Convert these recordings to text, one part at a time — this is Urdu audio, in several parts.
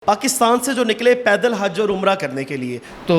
پاکستان سے جو نکلے پیدل حج اور عمرہ کرنے کے لیے، تو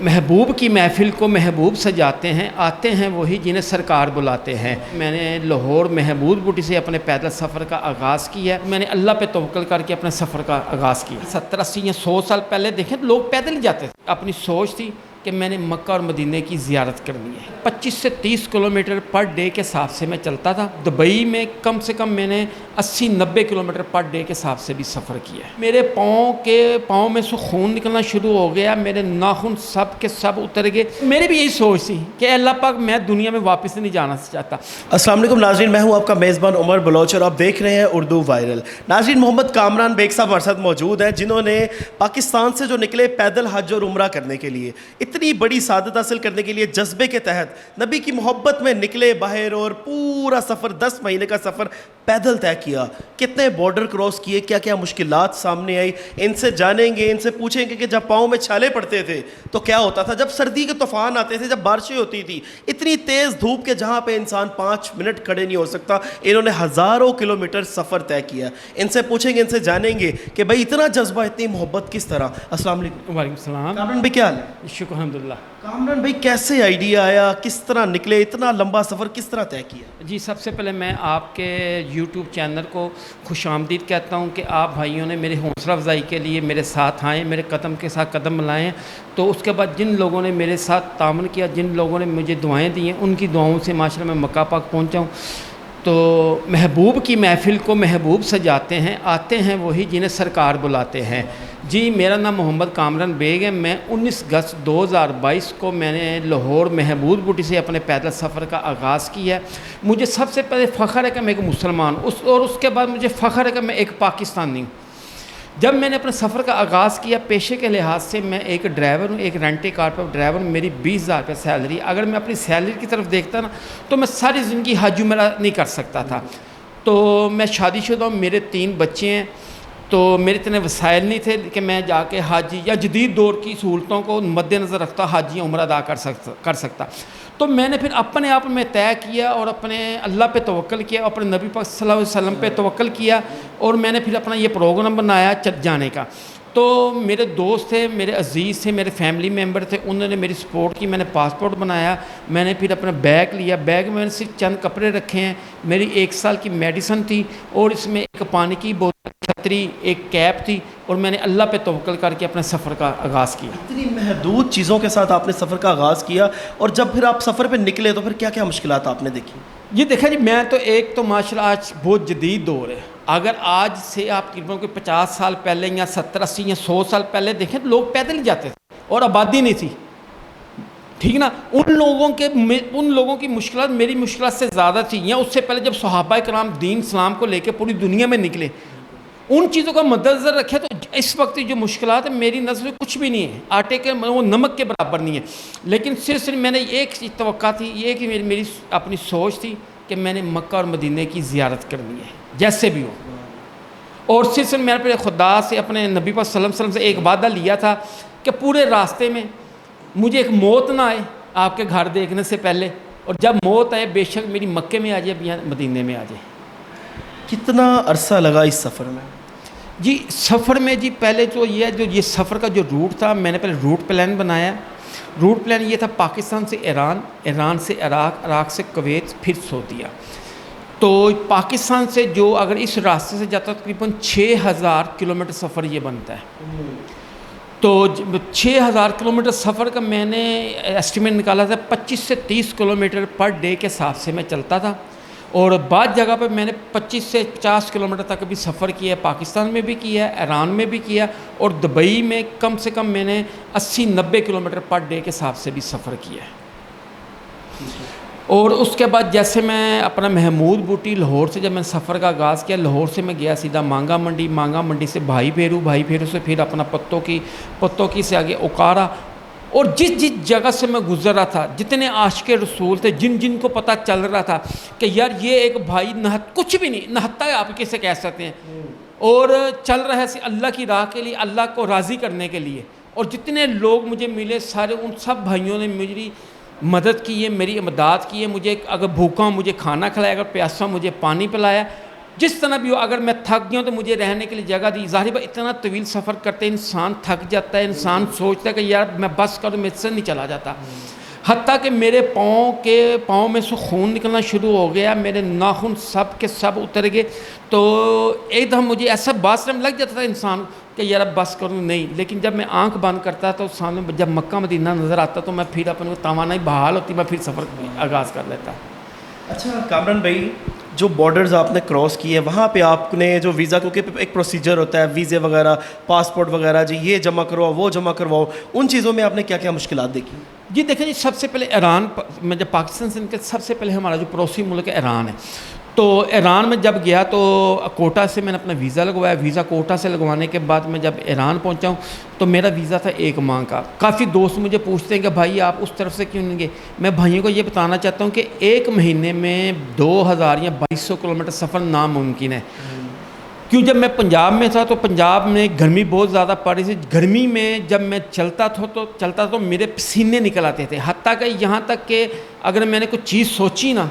محبوب کی محفل کو محبوب سجاتے ہیں، آتے ہیں وہی جنہیں سرکار بلاتے ہیں۔ میں نے لاہور محمود بوٹی سے اپنے پیدل سفر کا آغاز کیا ہے۔ میں نے اللہ پہ توکل کر کے اپنے سفر کا آغاز کیا۔ 70 80 یا 100 سال پہلے دیکھیں تو لوگ پیدل ہی جاتے تھے۔ اپنی سوچ تھی کہ میں نے مکہ اور مدینہ کی زیارت کرنی ہے۔ 25 سے 30 کلومیٹر پر ڈے کے حساب سے میں چلتا تھا۔ دبئی میں کم سے کم میں نے 80 90 کلومیٹر پر ڈے کے حساب سے بھی سفر کیا ہے۔ میرے پاؤں میں سے خون نکلنا شروع ہو گیا، میرے ناخن سب کے سب اتر گئے۔ میری بھی یہی سوچ تھی کہ اللہ پاک میں دنیا میں واپس نہیں جانا چاہتا۔ السلام علیکم ناظرین، میں ہوں آپ کا میزبان عمر بلوچ اور آپ دیکھ رہے ہیں اردو وائرل۔ ناظرین، محمد کامران بیگ صاحب ہمارے ساتھ موجود ہیں، جنہوں نے پاکستان سے جو نکلے پیدل حج اور عمرہ کرنے کے لیے، اتنی بڑی سعادت حاصل کرنے کے لیے جذبے کے تحت نبی کی محبت میں نکلے باہر اور پورا سفر 10 مہینے کا سفر پیدل طے کیا۔ کتنے بارڈر کراس کیے، کیا کیا مشکلات سامنے آئی، ان سے جانیں گے، ان سے پوچھیں گے کہ جب پاؤں میں چھالے پڑتے تھے تو کیا ہوتا تھا، جب سردی کے طوفان آتے تھے، جب بارشیں ہوتی تھی، اتنی تیز دھوپ کے جہاں پہ انسان 5 منٹ کھڑے نہیں ہو سکتا، انہوں نے ہزاروں کلومیٹر سفر طے کیا۔ ان سے پوچھیں گے، ان سے جانیں گے کہ بھائی اتنا جذبہ، اتنی محبت کس طرح۔ السلام علیکم۔ وعلیکم السلام۔ کامران بھائی کیا حال ہے؟ شکر الحمدللہ۔ کامران بھائی کیسے آئیڈیا آیا، کس طرح نکلے، اتنا لمبا سفر کس طرح طے کیا؟ جی، سب سے پہلے میں آپ کے یوٹیوب چینل کو خوش آمدید کہتا ہوں کہ آپ بھائیوں نے میری حوصلہ افزائی کے لیے میرے ساتھ آئیں، میرے قدم کے ساتھ قدم ملائیں۔ تو اس کے بعد جن لوگوں نے میرے ساتھ تعاون کیا، جن لوگوں نے مجھے دعائیں دی ہیں، ان کی دعاؤں سے ماشاءاللہ میں مکہ پاک پہنچا ہوں۔ تو محبوب کی محفل کو محبوب سجاتے ہیں، آتے ہیں وہی جنہیں سرکار بلاتے ہیں۔ جی، میرا نام محمد کامران بیگ ہے۔ میں 19 اگست 2022 کو میں نے لاہور محمود بوٹی سے اپنے پیدل سفر کا آغاز کیا ہے۔ مجھے سب سے پہلے فخر ہے کہ میں ایک مسلمان اور اس کے بعد مجھے فخر ہے کہ میں ایک پاکستانی ہوں۔ جب میں نے اپنے سفر کا آغاز کیا، پیشے کے لحاظ سے میں ایک ڈرائیور ہوں، ایک رینٹے کار پر ڈرائیور ہوں۔ میری 20,000 روپے سیلری۔ اگر میں اپنی سیلری کی طرف دیکھتا نا تو میں ساری زندگی حج عمرہ نہیں کر سکتا تھا۔ تو میں شادی شدہ ہوں، میرے 3 بچے ہیں۔ تو میرے اتنے وسائل نہیں تھے کہ میں جا کے حج یا جدید دور کی سہولتوں کو مد نظر رکھتا حج یا عمرہ ادا کر سکتا۔ تو میں نے پھر اپنے آپ میں طے کیا اور اپنے اللہ پہ توکل کیا، اپنے نبی پاک صلی اللہ علیہ وسلم پہ توکل کیا، اور میں نے پھر اپنا یہ پروگرام بنایا جانے کا۔ تو میرے دوست تھے، میرے عزیز تھے، میرے فیملی ممبر تھے، انہوں نے میری سپورٹ کی۔ میں نے پاسپورٹ بنایا، میں نے پھر اپنا بیگ لیا۔ بیگ میں نے صرف چند کپڑے رکھے ہیں، میری 1 سال کی میڈیسن تھی، اور اس میں ایک پانی کی بوتل، چھتری، ایک کیپ تھی، اور میں نے اللہ پہ توکل کر کے اپنے سفر کا آغاز کیا۔ اتنی محدود چیزوں کے ساتھ آپ نے سفر کا آغاز کیا، اور جب پھر آپ سفر پہ نکلے تو پھر کیا کیا مشکلات آپ نے دیکھی؟ یہ دیکھا جی، میں تو ایک تو ماشاءاللہ آج بہت جدید دور ہے۔ اگر آج سے آپ تقریباً کوئی 50 سال پہلے یا 70 80 یا 100 سال پہلے دیکھیں تو لوگ پیدل ہی جاتے تھے اور آبادی نہیں تھی، ٹھیک نا۔ ان لوگوں کی مشکلات میری مشکلات سے زیادہ تھی، یا اس سے پہلے جب صحابہ کرام دین اسلام کو لے کے پوری دنیا میں نکلے، ان چیزوں کا مد نظر رکھے تو اس وقت جو مشکلات ہیں میری نظر میں کچھ بھی نہیں ہے، آٹے کے وہ نمک کے برابر نہیں ہے۔ لیکن صرف میں نے ایک توقع تھی، یہ کہ میری اپنی سوچ تھی کہ میں نے مکہ اور مدینہ کی زیارت کرنی ہے جیسے بھی ہو۔ اور صرف میں نے اپنے خدا سے، اپنے نبی پاک صلی اللہ علیہ وسلم سے ایک وعدہ لیا تھا کہ پورے راستے میں مجھے ایک موت نہ آئے آپ کے گھر دیکھنے سے پہلے، اور جب موت آئے بے شک میری مکے میں آ جائے یا مدینہ میں آ جائے۔ کتنا عرصہ لگا اس سفر میں؟ جی، سفر میں جی پہلے تو یہ سفر کا جو روٹ تھا، میں نے پہلے روٹ پلان بنایا۔ روٹ پلان یہ تھا پاکستان سے ایران، ایران سے عراق، عراق سے کویت، پھر سعودیہ۔ تو پاکستان سے جو اگر اس راستے سے جاتا ہے تقریباً 6,000 کلومیٹر سفر یہ بنتا ہے۔ تو 6,000 کلومیٹر سفر کا میں نے ایسٹیمیٹ نکالا تھا 25 سے 30 کلومیٹر پر ڈے کے حساب سے میں چلتا تھا، اور بعض جگہ پہ میں نے 25 سے 50 کلومیٹر تک بھی سفر کیا ہے۔ پاکستان میں بھی کیا ہے، ایران میں بھی کیا، اور دبئی میں کم سے کم میں نے 80 90 کلومیٹر پر ڈے کے حساب سے بھی سفر کیا ہے۔ اور اس کے بعد جیسے میں اپنا محمود بوٹی لاہور سے جب میں سفر کا آغاز کیا، لاہور سے میں گیا سیدھا مانگا منڈی، مانگا منڈی سے بھائی پھیرو سے پھر اپنا پتوں کی سے آگے اوکارا، اور جس جگہ سے میں گزر رہا تھا، جتنے عاشق رسول تھے، جن کو پتہ چل رہا تھا کہ یار یہ ایک بھائی کچھ بھی نہیں نہتا ہے، آپ کسے کہہ سکتے ہیں، اور چل رہا ہے اللہ کی راہ کے لیے، اللہ کو راضی کرنے کے لیے، اور جتنے لوگ مجھے ملے سارے ان سب بھائیوں نے میری مدد کی ہے، میری امداد کی ہے۔ مجھے اگر بھوکا ہوں مجھے کھانا کھلایا، اگر پیاسا مجھے پانی پلایا۔ جس طرح بھی ہو، اگر میں تھک گیا ہوں تو مجھے رہنے کے لیے جگہ دی. ظاہر بات اتنا طویل سفر کرتے انسان تھک جاتا ہے، انسان سوچتا ہے کہ یار میں بس کروں، مجھ سے نہیں چلا جاتا. حتیٰ کہ میرے پاؤں میں سے خون نکلنا شروع ہو گیا، میرے ناخن سب کے سب اتر گئے. تو ایک دم مجھے ایسا باثر لگ جاتا تھا انسان کہ یار اب بس کروں نہیں. لیکن جب میں آنکھ بند کرتا تو سامنے جب مکہ مدینہ نظر آتا تو میں پھر اپنے توانائی بحال ہوتی، میں پھر سفر آغاز کر لیتا. اچھا کامران بھائی، جو بارڈرز آپ نے کراس کیے وہاں پہ آپ نے جو ویزا، کیونکہ ایک پروسیجر ہوتا ہے ویزے وغیرہ، پاسپورٹ وغیرہ، جی یہ جمع کرواؤ وہ جمع کرواؤ، ان چیزوں میں آپ نے کیا کیا مشکلات دیکھی؟ جی دیکھیں جی، سب سے پہلے ایران میں جب پاکستان سے نکل، سب سے پہلے ہمارا جو پڑوسی ملک ہے ایران ہے. تو ایران میں جب گیا تو کوٹا سے میں نے اپنا ویزا لگوایا. ویزا کوٹا سے لگوانے کے بعد میں جب ایران پہنچا ہوں تو میرا ویزا تھا 1 ماہ کا. کافی دوست مجھے پوچھتے ہیں کہ بھائی آپ اس طرف سے کیوں نہیں گئے. میں بھائیوں کو یہ بتانا چاہتا ہوں کہ 1 مہینے میں 2000 یا 2200 کلومیٹر سفر ناممکن ہے. کیوں جب میں پنجاب میں تھا تو پنجاب میں گرمی بہت زیادہ پڑ رہی تھی. گرمی میں جب میں چلتا تھا تو میرے پسینے نکل آتے تھے. حتیٰ کہ یہاں تک کہ اگر میں نے کوئی چیز سوچی نا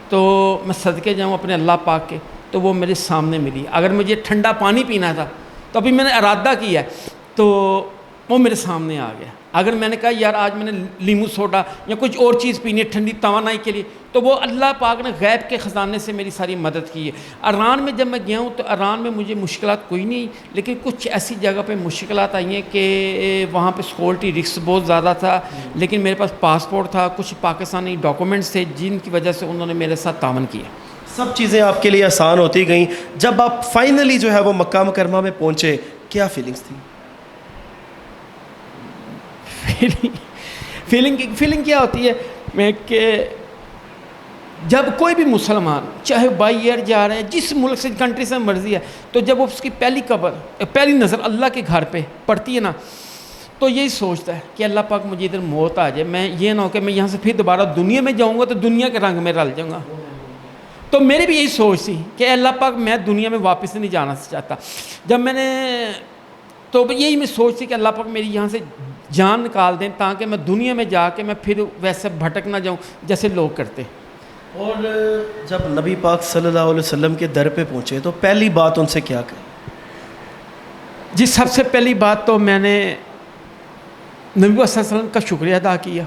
تو میں صدقے جاؤں اپنے اللہ پاک کے تو وہ میرے سامنے ملی. اگر مجھے ٹھنڈا پانی پینا تھا تو ابھی میں نے ارادہ کیا تو وہ میرے سامنے آ گیا. اگر میں نے کہا یار آج میں نے لیمو سوڈا یا کچھ اور چیز پینی ہے ٹھنڈی توانائی کے لیے تو وہ اللہ پاک نے غیب کے خزانے سے میری ساری مدد کی ہے. ایران میں جب میں گیا ہوں تو ایران میں مجھے مشکلات کوئی نہیں، لیکن کچھ ایسی جگہ پہ مشکلات آئی ہیں کہ وہاں پہ سیکورٹی رسک بہت زیادہ تھا. لیکن میرے پاس پاسپورٹ تھا، کچھ پاکستانی ڈاکومنٹس تھے جن کی وجہ سے انہوں نے میرے ساتھ تعاون کیا. سب چیزیں آپ کے لیے آسان ہوتی گئیں. جب آپ فائنلی جو ہے وہ مکہ مکرمہ میں پہنچے کیا فیلنگس تھی؟ فیلنگ کیا ہوتی ہے میں کہ جب کوئی بھی مسلمان چاہے بائی ایئر جا رہے ہیں جس ملک سے کنٹری سے مرضی ہے تو جب اس کی پہلی نظر اللہ کے گھر پہ پڑتی ہے نا تو یہی سوچتا ہے کہ اللہ پاک مجھے ادھر موت آ جائے، میں یہ نہ ہو کہ میں یہاں سے پھر دوبارہ دنیا میں جاؤں گا تو دنیا کے رنگ میں رل جاؤں گا. تو میری بھی یہی سوچ تھی کہ اللہ پاک میں دنیا میں واپس نہیں جانا چاہتا. جب میں نے تو یہی میں سوچ تھی کہ اللہ پاک میری یہاں سے جان نکال دیں تاکہ میں دنیا میں جا کے میں پھر ویسے بھٹک نہ جاؤں جیسے لوگ کرتے. اور جب نبی پاک صلی اللہ علیہ وسلم کے در پہ پہنچے تو پہلی بات ان سے کیا کہی؟ جی سب سے پہلی بات تو میں نے نبی صلی اللہ علیہ وسلم کا شکریہ ادا کیا.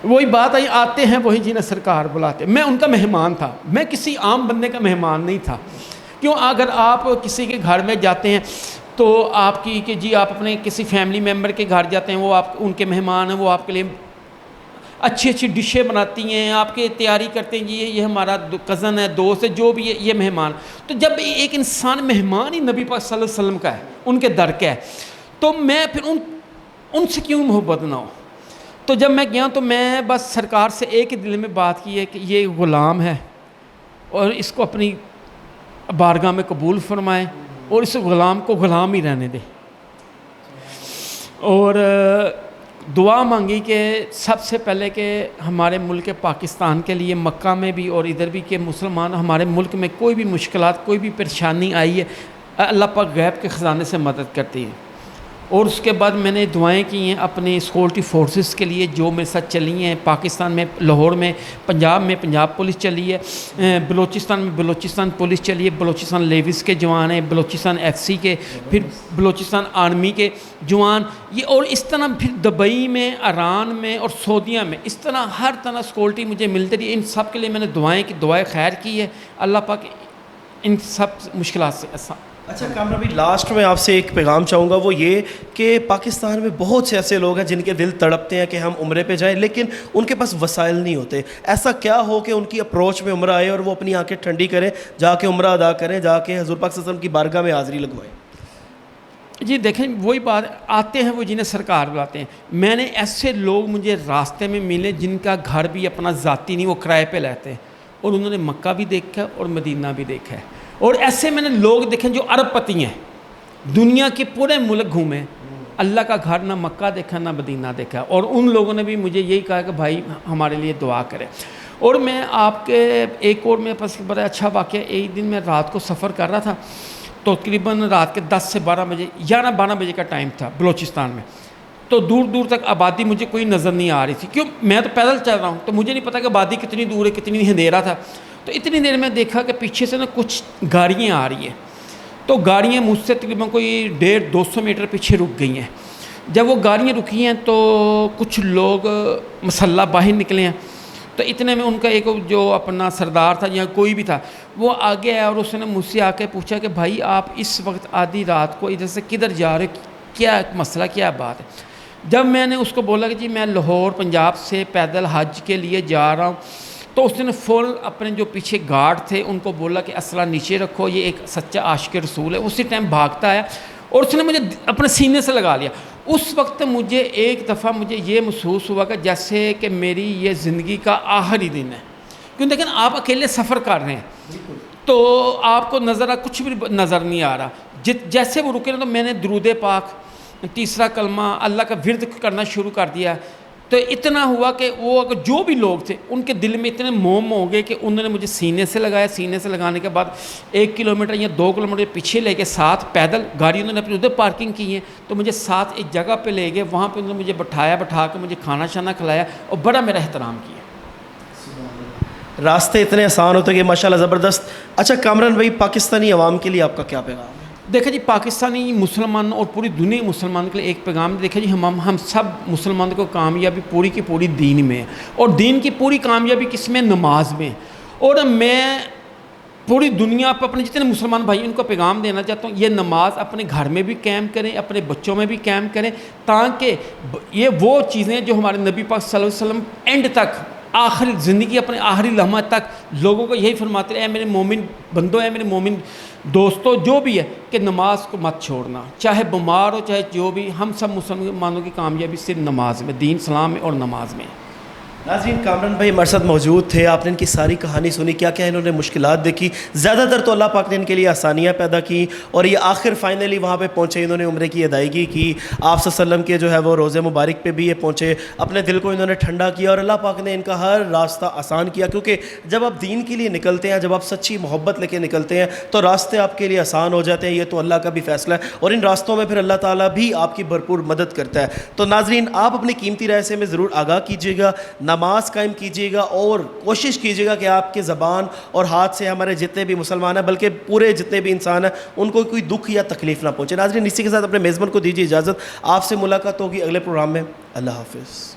وہی بات آئی، آتے ہیں وہی جنہیں سرکار بلاتے. میں ان کا مہمان تھا، میں کسی عام بندے کا مہمان نہیں تھا. کیوں اگر آپ کسی کے گھر میں جاتے ہیں تو آپ کی کہ جی آپ اپنے کسی فیملی ممبر کے گھر جاتے ہیں، وہ آپ ان کے مہمان ہیں، وہ آپ کے لیے اچھی اچھی ڈشیں بناتی ہیں، آپ کے تیاری کرتے ہیں جی یہ ہمارا کزن ہے، دوست ہے، جو بھی ہے یہ مہمان. تو جب ایک انسان مہمان ہی نبی پاک صلی اللہ علیہ وسلم کا ہے، ان کے در کا ہے، تو میں پھر ان سے کیوں محبت نہ ہو. تو جب میں گیا تو میں بس سرکار سے ایک ہی دل میں بات کی ہے کہ یہ غلام ہے اور اس کو اپنی بارگاہ میں قبول فرمائیں اور اس غلام کو غلام ہی رہنے دے. اور دعا مانگی کہ سب سے پہلے کہ ہمارے ملک پاکستان کے لیے مکہ میں بھی اور ادھر بھی کہ مسلمان ہمارے ملک میں کوئی بھی مشکلات کوئی بھی پریشانی آئی ہے اللہ پاک غیب کے خزانے سے مدد کرتی ہے. اور اس کے بعد میں نے دعائیں کی ہیں اپنے سیکورٹی فورسز کے لیے جو میرے ساتھ چلی ہیں. پاکستان میں لاہور میں پنجاب پولیس چلی ہے، بلوچستان میں بلوچستان پولیس چلی ہے، بلوچستان لیویز کے جوان ہیں، بلوچستان FC کے، پھر بلوچستان آرمی کے جوان، یہ اور اس طرح پھر دبئی میں، ایران میں اور سعودیہ میں اس طرح ہر طرح سیکورٹی مجھے ملتی رہی. ان سب کے لیے میں نے دعائیں خیر کی ہے. اللہ پاک ان سب مشکلات سے آسان. اچھا کامران بھائی، لاسٹ میں آپ سے ایک پیغام چاہوں گا، وہ یہ کہ پاکستان میں بہت سے ایسے لوگ ہیں جن کے دل تڑپتے ہیں کہ ہم عمرے پہ جائیں لیکن ان کے پاس وسائل نہیں ہوتے. ایسا کیا ہو کہ ان کی اپروچ میں عمرہ آئے اور وہ اپنی آنکھیں ٹھنڈی کریں، جا کے عمرہ ادا کریں، جا کے حضور پاک صلی اللہ علیہ وسلم کی بارگاہ میں حاضری لگوائیں؟ جی دیکھیں وہی بات، آتے ہیں وہ جنہیں سرکار بلاتے ہیں. میں نے ایسے لوگ مجھے راستے میں ملے جن کا گھر بھی اپنا ذاتی نہیں، وہ کرائے پہ لیتے ہیں اور انہوں نے مکہ بھی دیکھا اور مدینہ بھی دیکھا ہے. اور ایسے میں نے لوگ دیکھیں جو عرب پتی ہیں، دنیا کے پورے ملک گھومے، اللہ کا گھر نہ مکہ دیکھا نہ مدینہ دیکھا. اور ان لوگوں نے بھی مجھے یہی کہا کہ بھائی ہمارے لیے دعا کرے. اور میں آپ کے ایک اور میرے پاس بڑا اچھا واقعہ، ایک دن میں رات کو سفر کر رہا تھا تو تقریباً رات کے 10 سے 12 بجے 11-12 بجے کا ٹائم تھا بلوچستان میں. تو دور دور تک آبادی مجھے کوئی نظر نہیں آ رہی تھی. کیوں میں تو پیدل چل رہا ہوں تو مجھے نہیں پتا کہ آبادی کتنی دور ہے، کتنی اندھیرا تھا. تو اتنی دیر میں دیکھا کہ پیچھے سے نا کچھ گاڑیاں آ رہی ہیں، تو گاڑیاں مجھ سے تقریباً کوئی 150-200 میٹر پیچھے رک گئی ہیں۔ جب وہ گاڑیاں رکی ہیں تو کچھ لوگ مسلح باہر نکلے ہیں، تو اتنے میں ان کا ایک جو اپنا سردار تھا یا کوئی بھی تھا وہ آگے آیا اور اس نے مجھ سے آ کے پوچھا کہ بھائی آپ اس وقت آدھی رات کو ادھر سے کدھر جا رہے ہو، کیا مسئلہ، کیا بات ہے؟ جب میں نے اس کو بولا کہ جی میں لاہور پنجاب سے پیدل حج کے لیے جا رہا ہوں، تو اس نے فوراً اپنے جو پیچھے گارڈ تھے ان کو بولا کہ اسلحہ نیچے رکھو، یہ ایک سچا عاشق رسول ہے۔ اسی ٹائم بھاگتا آیا اور اس نے مجھے اپنے سینے سے لگا لیا۔ اس وقت مجھے ایک دفعہ مجھے یہ محسوس ہوا کہ جیسے کہ میری یہ زندگی کا آخری دن ہے، کیوں دیکھیں آپ اکیلے سفر کر رہے ہیں تو آپ کو نظر کچھ بھی نظر نہیں آ رہا۔ جیسے وہ رکے نا تو میں نے درود پاک، تیسرا کلمہ، اللہ کا ورد کرنا شروع کر دیا۔ تو اتنا ہوا کہ وہ جو بھی لوگ تھے ان کے دل میں اتنے موم ہو گئے کہ انہوں نے مجھے سینے سے لگایا۔ سینے سے لگانے کے بعد 1 کلومیٹر یا 2 کلومیٹر پیچھے لے کے ساتھ پیدل گاڑی انہوں نے اپنے ادھر پارکنگ کی ہیں، تو مجھے ساتھ ایک جگہ پہ لے گئے، وہاں پہ انہوں نے مجھے بٹھا کے مجھے کھانا شانا کھلایا اور بڑا میرا احترام کیا۔ راستے اتنے آسان ہوتے کہ ماشاءاللہ زبردست۔ اچھا کامران بھائی، پاکستانی عوام کے لیے آپ کا کیا پیغام ہے؟ دیکھیں جی، پاکستانی مسلمانوں اور پوری دنیا کے مسلمانوں کے لیے ایک پیغام، دیکھیں جی ہم سب مسلمانوں کو کامیابی پوری کی پوری دین میں ہے، اور دین کی پوری کامیابی کس میں؟ نماز میں۔ اور میں پوری دنیا پہ اپنے جتنے مسلمان بھائی ان کو پیغام دینا چاہتا ہوں، یہ نماز اپنے گھر میں بھی قائم کریں، اپنے بچوں میں بھی قائم کریں، تاکہ یہ وہ چیزیں جو ہمارے نبی پاک صلی اللہ علیہ وسلم اینڈ تک، آخری زندگی اپنے آخری لمحہ تک لوگوں کو یہی فرماتے رہے، اے میرے مومن بندوں، اے میرے مومن دوستوں، جو بھی ہے کہ نماز کو مت چھوڑنا، چاہے بیمار ہو چاہے جو بھی، ہم سب مسلمانوں کی کامیابی صرف نماز میں، دین اسلام میں اور نماز میں۔ ناظرین، کامران بھائی ہمارے ساتھ موجود تھے، آپ نے ان کی ساری کہانی سنی، کیا کیا انہوں نے مشکلات دیکھی، زیادہ تر تو اللہ پاک نے ان کے لیے آسانیاں پیدا کی، اور یہ آخر فائنلی وہاں پہ پہنچے، انہوں نے عمرے کی ادائیگی کی، آپ صلی اللہ علیہ وسلم کے جو ہے وہ روزے مبارک پہ بھی یہ پہنچے، اپنے دل کو انہوں نے ٹھنڈا کیا، اور اللہ پاک نے ان کا ہر راستہ آسان کیا، کیونکہ جب آپ دین کے لیے نکلتے ہیں، جب آپ سچی محبت لے کے نکلتے ہیں تو راستے آپ کے لیے آسان ہو جاتے ہیں۔ یہ تو اللہ کا بھی فیصلہ ہے، اور ان راستوں میں پھر اللہ تعالیٰ بھی آپ کی بھرپور مدد کرتا ہے۔ تو ناظرین، آپ اپنی قیمتی رائے سے میں ضرور آگاہ کیجیے گا، نماز قائم کیجیے گا، اور کوشش کیجیے گا کہ آپ کے زبان اور ہاتھ سے ہمارے جتنے بھی مسلمان ہیں، بلکہ پورے جتنے بھی انسان ہیں، ان کو کوئی دکھ یا تکلیف نہ پہنچے۔ ناظرین، اسی کے ساتھ اپنے میزبان کو دیجیے اجازت، آپ سے ملاقات ہوگی اگلے پروگرام میں۔ اللہ حافظ۔